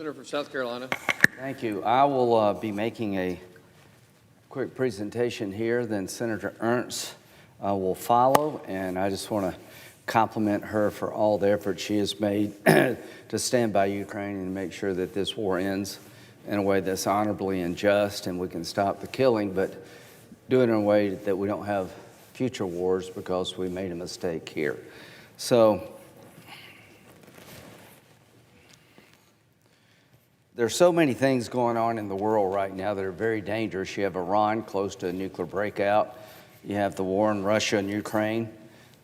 Senator from South Carolina. Thank you. I will be making a quick presentation here, then Senator Ernst will follow, and I just want to compliment her for all the effort she has made to stand by Ukraine and make sure that this war ends in a way that's honorably and just, and we can stop the killing, but do it in a way that we don't have future wars because we made a mistake here. So there's so many things going on in the world right now that are very dangerous. You have Iran close to a nuclear breakout. You have the war in Russia and Ukraine.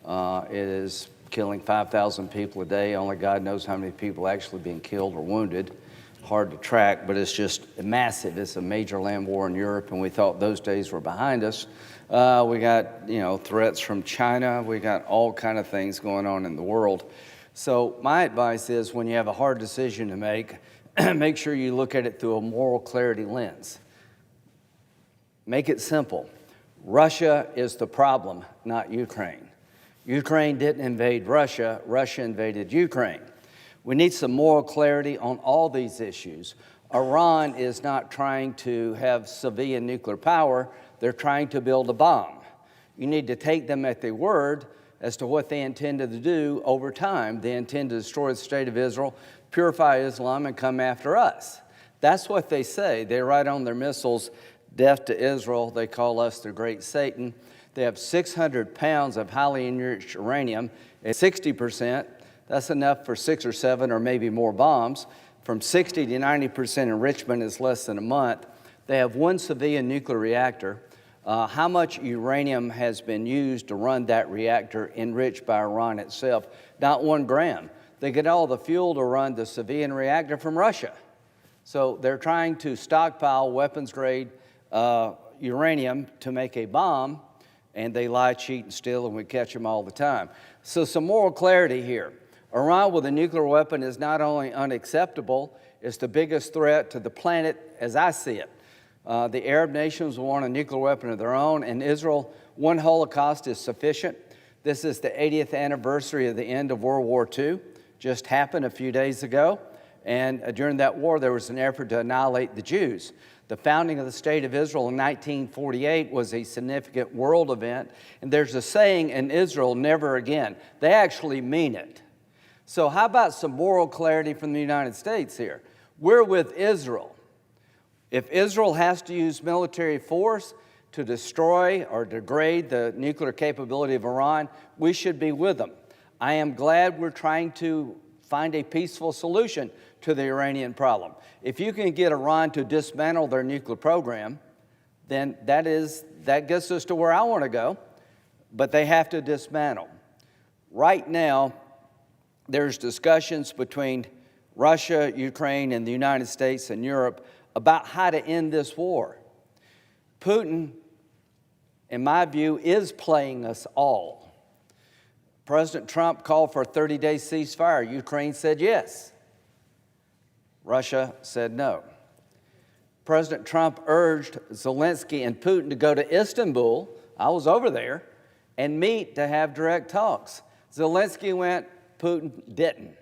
It is killing 5,000 people a day. Only God knows how many people actually being killed or wounded. Hard to track, but it's just massive. It's a major land war in Europe, and we thought those days were behind us. We got, threats from China. We got all kind of things going on in the world. So my advice is when you have a hard decision to make sure you look at it through a moral clarity lens. Make it simple. Russia is the problem, not Ukraine. Ukraine didn't invade Russia. Russia invaded Ukraine. We need some moral clarity on all these issues. Iran is not trying to have civilian nuclear power. They're trying to build a bomb. You need to take them at their word as to what they intended to do over time. They intend to destroy the state of Israel, purify Islam, and come after us. That's what they say. They write on their missiles, death to Israel. They call us the great Satan. They have 600 pounds of highly enriched uranium at 60%. That's enough for 6 or 7 or maybe more bombs. From 60 to 90% enrichment is less than a month. They have one civilian nuclear reactor. How much uranium has been used to run that reactor enriched by Iran itself? Not 1 gram. They get all the fuel to run the civilian reactor from Russia. So they're trying to stockpile weapons-grade uranium to make a bomb, and they lie, cheat, and steal, and we catch them all the time. So some moral clarity here. Iran with a nuclear weapon is not only unacceptable, it's the biggest threat to the planet as I see it. The Arab nations want a nuclear weapon of their own, and Israel, one Holocaust is sufficient. This is the 80th anniversary of the end of World War II, just happened a few days ago, and during that war there was an effort to annihilate the Jews. The founding of the State of Israel in 1948 was a significant world event, and there's a saying in Israel, never again. They actually mean it. So how about some moral clarity from the United States here? We're with Israel. If Israel has to use military force to destroy or degrade the nuclear capability of Iran, we should be with them. I am glad we're trying to find a peaceful solution to the Iranian problem. If you can get Iran to dismantle their nuclear program, then that gets us to where I want to go, but they have to dismantle. Right now, there's discussions between Russia, Ukraine, and the United States and Europe about how to end this war. Putin, in my view, is playing us all. President Trump called for a 30-day ceasefire. Ukraine said yes. Russia said no. President Trump urged Zelensky and Putin to go to Istanbul, I was over there, and meet to have direct talks. Zelensky went, Putin didn't.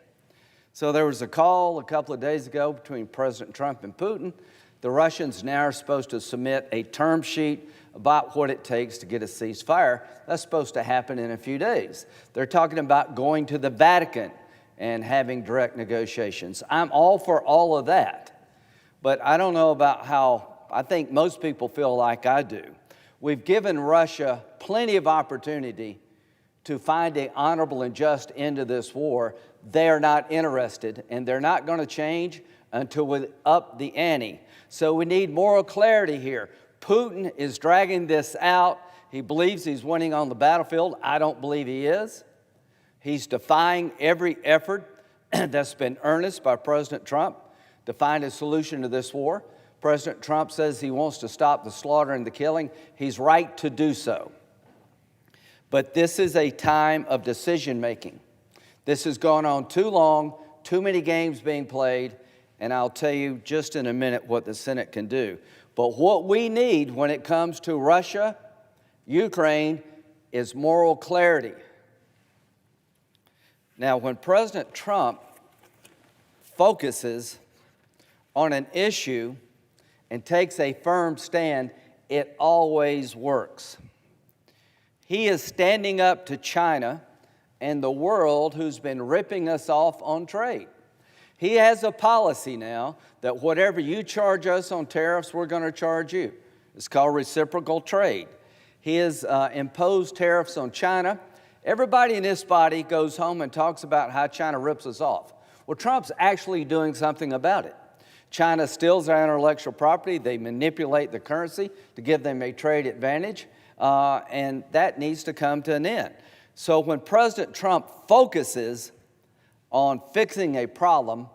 So there was a call a couple of days ago between President Trump and Putin. The Russians now are supposed to submit a term sheet about what it takes to get a ceasefire. That's supposed to happen in a few days. They're talking about going to the Vatican and having direct negotiations. I'm all for all of that. But I don't know about how, I think most people feel like I do. We've given Russia plenty of opportunity to find an honorable and just end to this war. They are not interested, and they're not going to change until we up the ante. So we need moral clarity here. Putin is dragging this out. He believes he's winning on the battlefield. I don't believe he is. He's defying every effort that's been earnest by President Trump to find a solution to this war. President Trump says he wants to stop the slaughter and the killing. He's right to do so. But this is a time of decision making. This has gone on too long, too many games being played, and I'll tell you just in a minute what the Senate can do. But what we need when it comes to Russia, Ukraine, is moral clarity. Now, when President Trump focuses on an issue and takes a firm stand, it always works. He is standing up to China and the world who's been ripping us off on trade. He has a policy now that whatever you charge us on tariffs, we're going to charge you. It's called reciprocal trade. He has imposed tariffs on China. Everybody in this body goes home and talks about how China rips us off. Well, Trump's actually doing something about it. China steals our intellectual property. They manipulate the currency to give them a trade advantage, and that needs to come to an end. So when President Trump focuses on fixing a problem,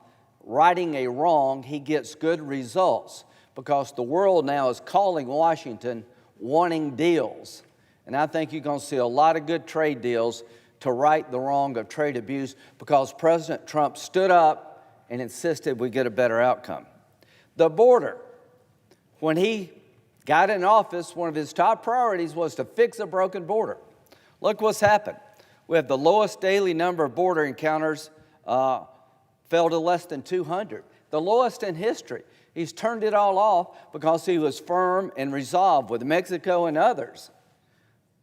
righting a wrong, he gets good results because the world now is calling Washington wanting deals. And I think you're going to see a lot of good trade deals to right the wrong of trade abuse because President Trump stood up and insisted we get a better outcome. The border. When he got in office, one of his top priorities was to fix a broken border. Look what's happened. We have the lowest daily number of border encounters, fell to less than 200, the lowest in history. He's turned it all off because he was firm and resolved with Mexico and others.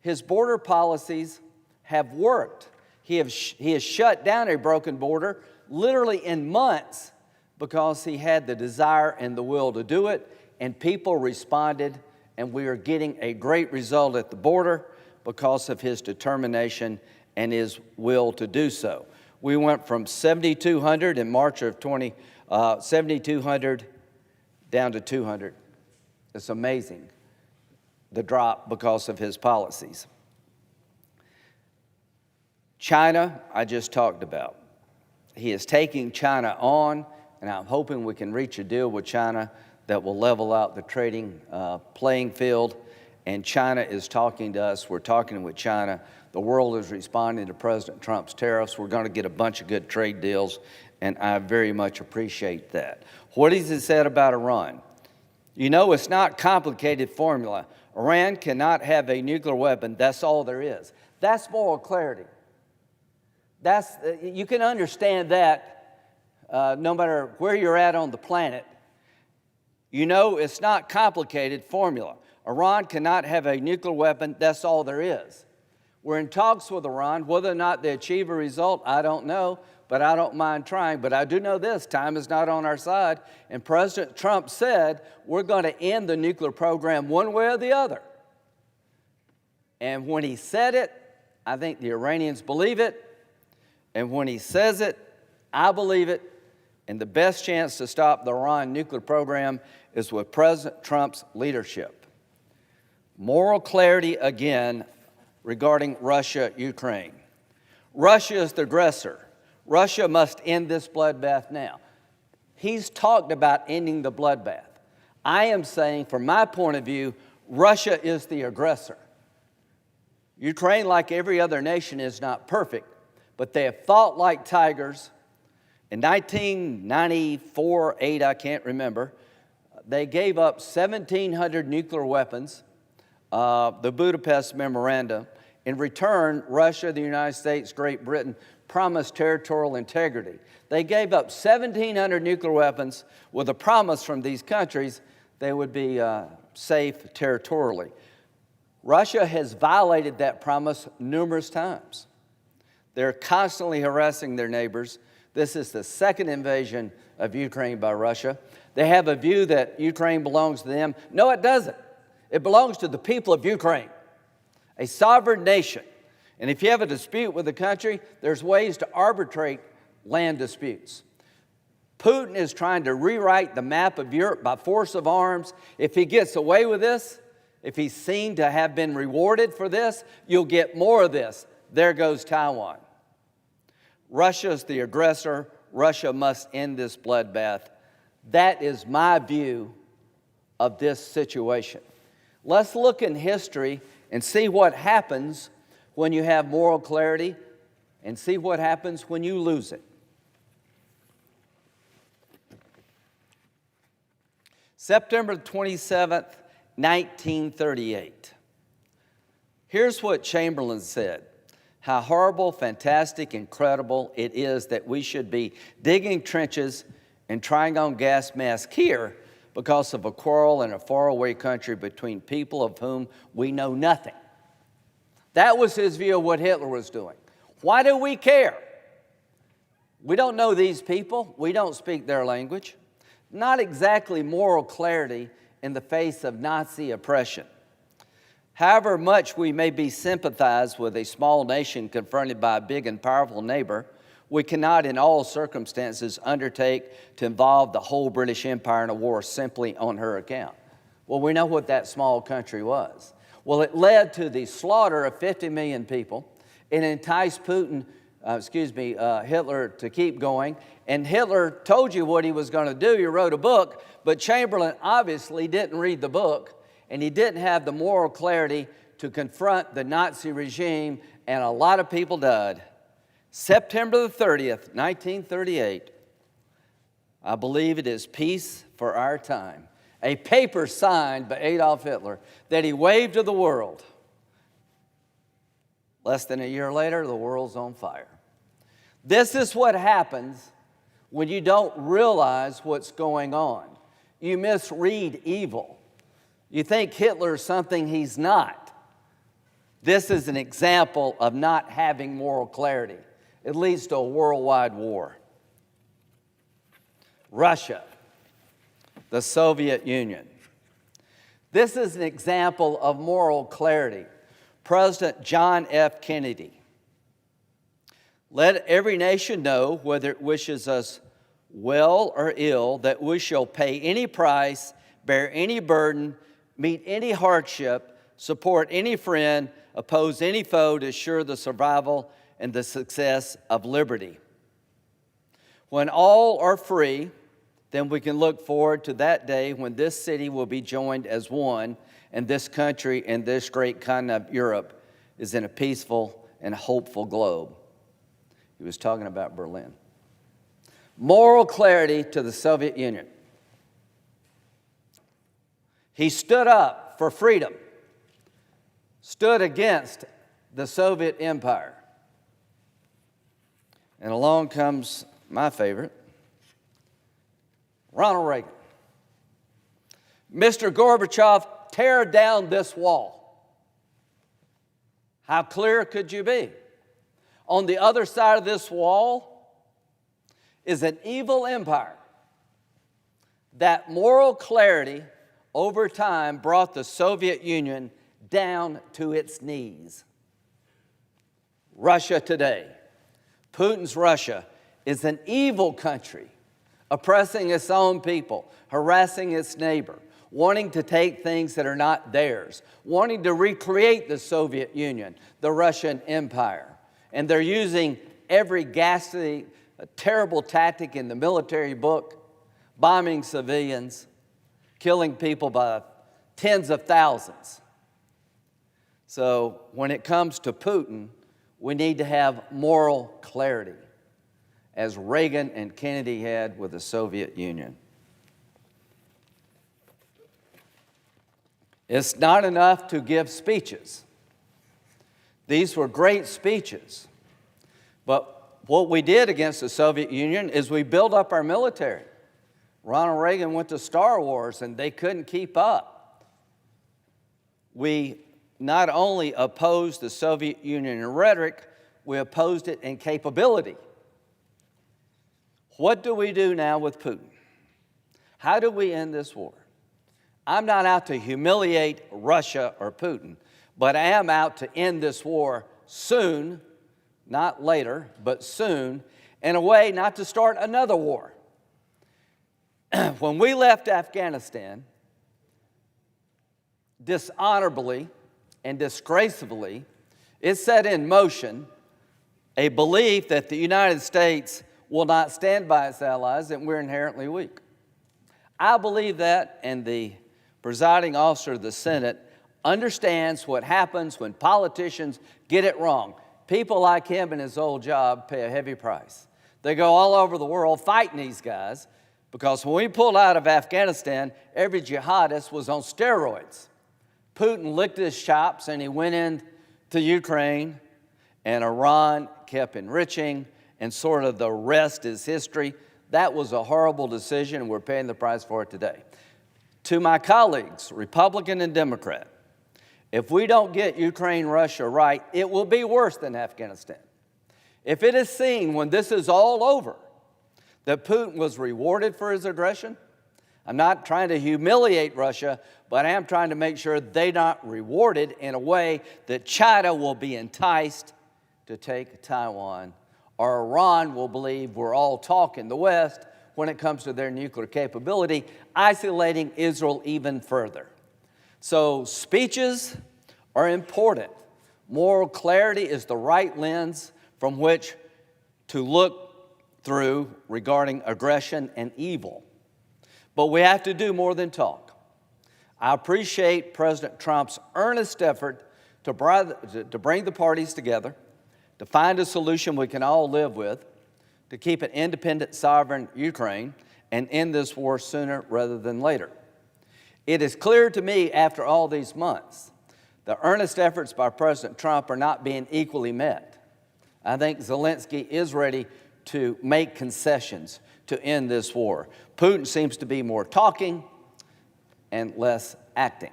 His border policies have worked. He has shut down a broken border literally in months because he had the desire and the will to do it, and people responded, and we are getting a great result at the border because of his determination and his will to do so. We went from 7,200 in March of 7,200 down to 200. It's amazing, the drop because of his policies. China, I just talked about. He is taking China on, and I'm hoping we can reach a deal with China that will level out the trading playing field. And China is talking to us. We're talking with China. The world is responding to President Trump's tariffs. We're going to get a bunch of good trade deals, and I very much appreciate that. What has he said about Iran? You know, it's not complicated formula. Iran cannot have a nuclear weapon. That's all there is. That's moral clarity. You can understand that no matter where you're at on the planet. You know, it's not complicated formula. Iran cannot have a nuclear weapon. That's all there is. We're in talks with Iran. Whether or not they achieve a result, I don't know, but I don't mind trying. But I do know this, time is not on our side. And President Trump said we're going to end the nuclear program one way or the other. And when he said it, I think the Iranians believe it. And when he says it, I believe it. And the best chance to stop the Iran nuclear program is with President Trump's leadership. Moral clarity again regarding Russia, Ukraine. Russia is the aggressor. Russia must end this bloodbath now. He's talked about ending the bloodbath. I am saying, from my point of view, Russia is the aggressor. Ukraine, like every other nation, is not perfect, but they have fought like tigers. In 1994, 8, I can't remember, they gave up 1,700 nuclear weapons, the Budapest Memorandum. In return, Russia, the United States, Great Britain promised territorial integrity. They gave up 1,700 nuclear weapons with a promise from these countries they would be safe territorially. Russia has violated that promise numerous times. They're constantly harassing their neighbors. This is the second invasion of Ukraine by Russia. They have a view that Ukraine belongs to them. No, it doesn't. It belongs to the people of Ukraine, a sovereign nation. And if you have a dispute with a country, there's ways to arbitrate land disputes. Putin is trying to rewrite the map of Europe by force of arms. If he gets away with this, if he's seen to have been rewarded for this, you'll get more of this. There goes Taiwan. Russia's the aggressor. Russia must end this bloodbath. That is my view of this situation. Let's look in history and see what happens when you have moral clarity and see what happens when you lose it. September 27th, 1938. Here's what Chamberlain said. How horrible, fantastic, incredible it is that we should be digging trenches and trying on gas masks here because of a quarrel in a faraway country between people of whom we know nothing. That was his view of what Hitler was doing. Why do we care? We don't know these people. We don't speak their language. Not exactly moral clarity in the face of Nazi oppression. However much we may be sympathized with a small nation confronted by a big and powerful neighbor, we cannot in all circumstances undertake to involve the whole British Empire in a war simply on her account. Well, we know what that small country was. Well, it led to the slaughter of 50 million people. It enticed Hitler to keep going. And Hitler told you what he was going to do. He wrote a book, but Chamberlain obviously didn't read the book, and he didn't have the moral clarity to confront the Nazi regime, and a lot of people died. September the 30th, 1938, I believe it is Peace for Our Time, a paper signed by Adolf Hitler that he waved to the world. Less than a year later, the world's on fire. This is what happens when you don't realize what's going on. You misread evil. You think Hitler's something he's not. This is an example of not having moral clarity. It leads to a worldwide war. Russia, the Soviet Union. This is an example of moral clarity. President John F. Kennedy. Let every nation know, whether it wishes us well or ill, that we shall pay any price, bear any burden, meet any hardship, support any friend, oppose any foe to assure the survival and the success of liberty. When all are free, then we can look forward to that day when this city will be joined as one, and this country and this great continent of Europe is in a peaceful and hopeful globe. He was talking about Berlin. Moral clarity to the Soviet Union. He stood up for freedom, stood against the Soviet Empire. And along comes my favorite, Ronald Reagan. Mr. Gorbachev, tear down this wall. How clear could you be? On the other side of this wall is an evil empire. That moral clarity over time brought the Soviet Union down to its knees. Russia today. Putin's Russia is an evil country, oppressing its own people, harassing its neighbor, wanting to take things that are not theirs, wanting to recreate the Soviet Union, the Russian Empire. And they're using every ghastly, terrible tactic in the military book, bombing civilians, killing people by tens of thousands. So when it comes to Putin, we need to have moral clarity, as Reagan and Kennedy had with the Soviet Union. It's not enough to give speeches. These were great speeches. But what we did against the Soviet Union is we built up our military. Ronald Reagan went to Star Wars and they couldn't keep up. We not only opposed the Soviet Union in rhetoric, we opposed it in capability. What do we do now with Putin? How do we end this war? I'm not out to humiliate Russia or Putin, but I am out to end this war soon, not later, but soon, in a way not to start another war. When we left Afghanistan, dishonorably and disgracefully, it set in motion a belief that the United States will not stand by its allies and we're inherently weak. I believe that, and the presiding officer of the Senate understands what happens when politicians get it wrong. People like him in his old job pay a heavy price. They go all over the world fighting these guys because when we pulled out of Afghanistan, every jihadist was on steroids. Putin licked his chops and he went into Ukraine, and Iran kept enriching, and sort of the rest is history. That was a horrible decision, and we're paying the price for it today. To my colleagues, Republican and Democrat, if we don't get Ukraine, Russia right, it will be worse than Afghanistan. If it is seen when this is all over that Putin was rewarded for his aggression, I'm not trying to humiliate Russia, but I am trying to make sure they're not rewarded in a way that China will be enticed to take Taiwan, or Iran will believe we're all talk in the West when it comes to their nuclear capability, isolating Israel even further. So speeches are important. Moral clarity is the right lens from which to look through regarding aggression and evil. But we have to do more than talk. I appreciate President Trump's earnest effort to bring the parties together, to find a solution we can all live with, to keep an independent, sovereign Ukraine, and end this war sooner rather than later. It is clear to me after all these months, the earnest efforts by President Trump are not being equally met. I think Zelensky is ready to make concessions to end this war. Putin seems to be more talking and less acting.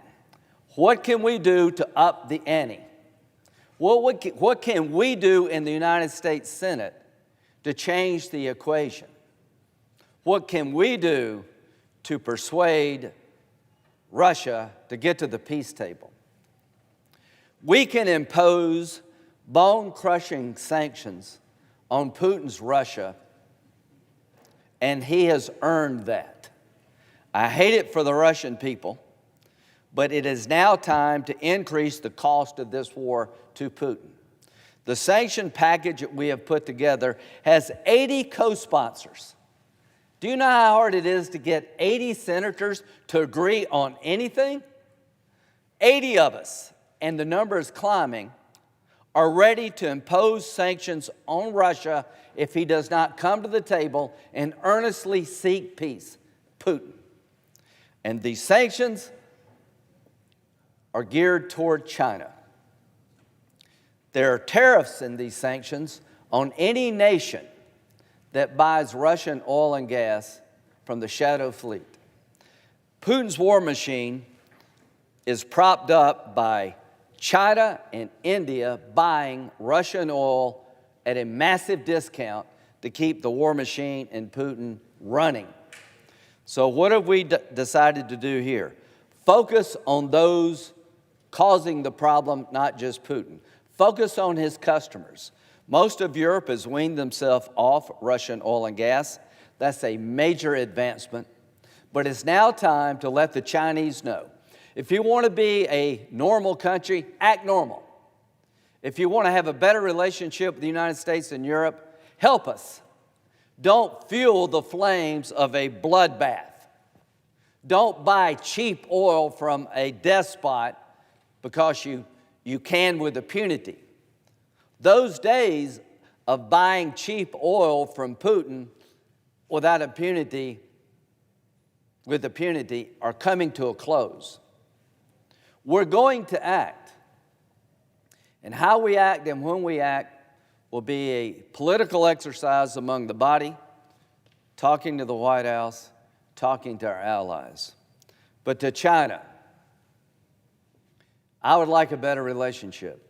What can we do to up the ante? What can we do in the United States Senate to change the equation? What can we do to persuade Russia to get to the peace table? We can impose bone-crushing sanctions on Putin's Russia, and he has earned that. I hate it for the Russian people, but it is now time to increase the cost of this war to Putin. The sanction package that we have put together has 80 co-sponsors. Do you know how hard it is to get 80 senators to agree on anything? 80 of us, and the number is climbing, are ready to impose sanctions on Russia if he does not come to the table and earnestly seek peace, Putin. And these sanctions are geared toward China. There are tariffs in these sanctions on any nation that buys Russian oil and gas from the shadow fleet. Putin's war machine is propped up by China and India buying Russian oil at a massive discount to keep the war machine and Putin running. So what have we decided to do here? Focus on those causing the problem, not just Putin. Focus on his customers. Most of Europe has weaned themselves off Russian oil and gas. That's a major advancement. But it's now time to let the Chinese know. If you want to be a normal country, act normal. If you want to have a better relationship with the United States and Europe, help us. Don't fuel the flames of a bloodbath. Don't buy cheap oil from a despot because you can with impunity. Those days of buying cheap oil from Putin without impunity, with impunity, are coming to a close. We're going to act. And how we act and when we act will be a political exercise among the body, talking to the White House, talking to our allies. But to China, I would like a better relationship.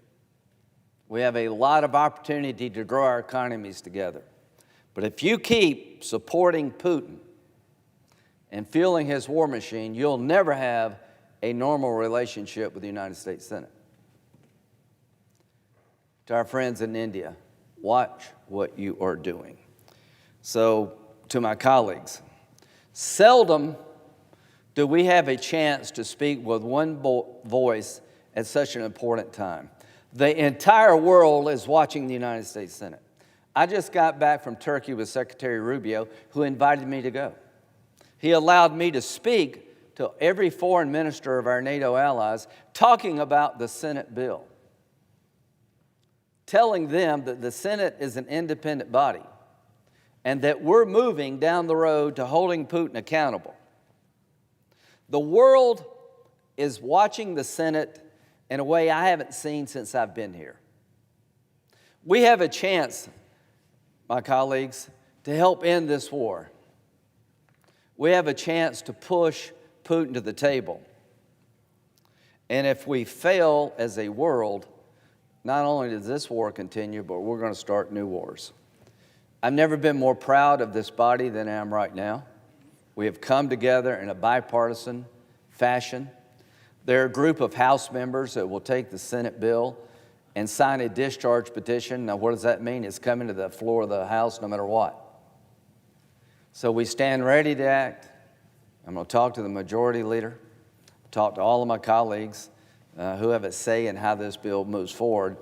We have a lot of opportunity to grow our economies together. But if you keep supporting Putin and fueling his war machine, you'll never have a normal relationship with the United States Senate. To our friends in India, watch what you are doing. So, to my colleagues, seldom do we have a chance to speak with one voice at such an important time. The entire world is watching the United States Senate. I just got back from Turkey with Secretary Rubio, who invited me to go. He allowed me to speak to every foreign minister of our NATO allies, talking about the Senate bill, telling them that the Senate is an independent body and that we're moving down the road to holding Putin accountable. The world is watching the Senate in a way I haven't seen since I've been here. We have a chance, my colleagues, to help end this war. We have a chance to push Putin to the table. And if we fail as a world, not only does this war continue, but we're going to start new wars. I've never been more proud of this body than I am right now. We have come together in a bipartisan fashion. There are a group of House members that will take the Senate bill and sign a discharge petition. Now, what does that mean? It's coming to the floor of the House no matter what. So we stand ready to act. I'm going to talk to the majority leader, talk to all of my colleagues who have a say in how this bill moves forward,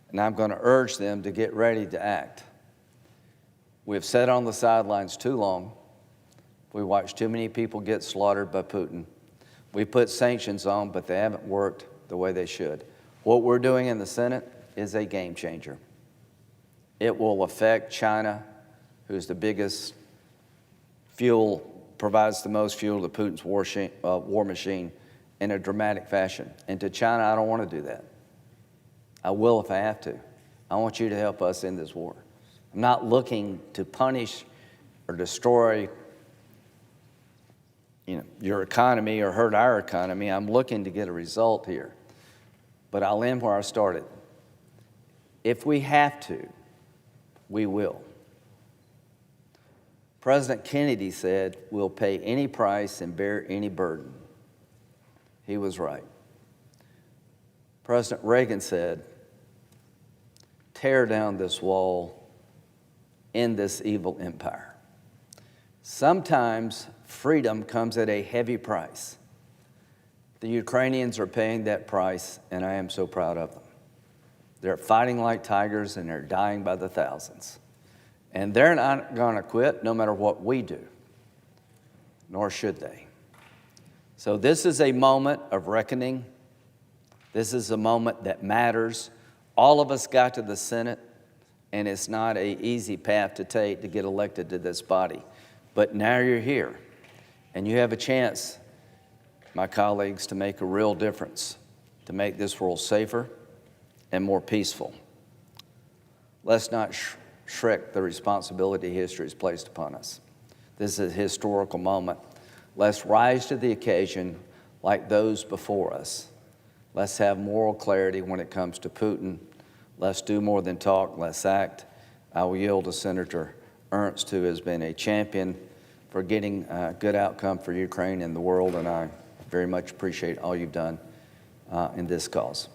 and I'm going to urge them to get ready to act. We've sat on the sidelines too long. We watched too many people get slaughtered by Putin. We put sanctions on, but they haven't worked the way they should. What we're doing in the Senate is a game changer. It will affect China, who's the biggest provides the most fuel to Putin's war machine in a dramatic fashion. And to China, I don't want to do that. I will if I have to. I want you to help us in this war. I'm not looking to punish or destroy your economy or hurt our economy. I'm looking to get a result here. But I'll end where I started. If we have to, we will. President Kennedy said, "We'll pay any price and bear any burden." He was right. President Reagan said, "Tear down this wall, end this evil empire." Sometimes freedom comes at a heavy price. The Ukrainians are paying that price, and I am so proud of them. They're fighting like tigers, and they're dying by the thousands. And they're not going to quit no matter what we do, nor should they. So this is a moment of reckoning. This is a moment that matters. All of us got to the Senate, and it's not an easy path to take to get elected to this body. But now you're here, and you have a chance, my colleagues, to make a real difference, to make this world safer and more peaceful. Let's not shirk the responsibility history has placed upon us. This is a historical moment. Let's rise to the occasion like those before us. Let's have moral clarity when it comes to Putin. Let's do more than talk. Let's act. I will yield to Senator Ernst, who has been a champion for getting a good outcome for Ukraine and the world, and I very much appreciate all you've done in this cause.